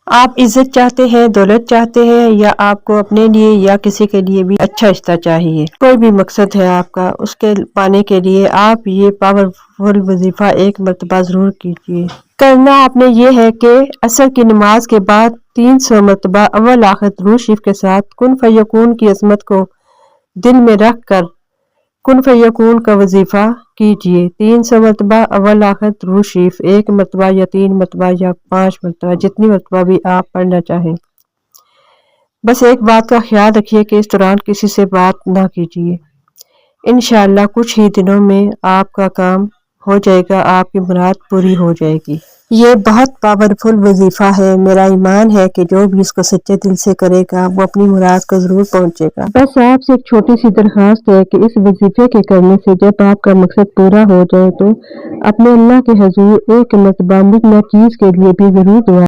آپ عزت چاہتے ہیں، دولت چاہتے ہیں، یا آپ کو اپنے لیے یا کسی کے لیے بھی اچھا رشتہ چاہیے، کوئی بھی مقصد ہے آپ کا، اس کے پانے کے لیے آپ یہ پاورفل وظیفہ ایک مرتبہ ضرور کیجیے۔ کرنا آپ نے یہ ہے کہ عصر کی نماز کے بعد 300 مرتبہ اول آخر درود شریف کے ساتھ کن فیکون کی عظمت کو دل میں رکھ کر کن فیکون کا وظیفہ کیجیے۔ 300 مرتبہ اول آخر درود شریف، 1 مرتبہ یا 3 مرتبہ یا 5 مرتبہ، جتنی مرتبہ بھی آپ پڑھنا چاہیں۔ بس ایک بات کا خیال رکھیے کہ اس دوران کسی سے بات نہ کیجیے۔ انشاءاللہ کچھ ہی دنوں میں آپ کا کام ہو جائے گا، آپ کی مراد پوری ہو جائے گی۔ یہ بہت پاورفل وظیفہ ہے، میرا ایمان ہے کہ جو بھی اس کو سچے دل سے کرے گا وہ اپنی مراد کو ضرور پہنچے گا۔ بس آپ سے ایک چھوٹی سی درخواست ہے کہ اس وظیفے کے کرنے سے جب آپ کا مقصد پورا ہو جائے تو اپنے اللہ کے حضور ایک مرتبہ مجھ ناچیز کے لیے بھی ضرور دعا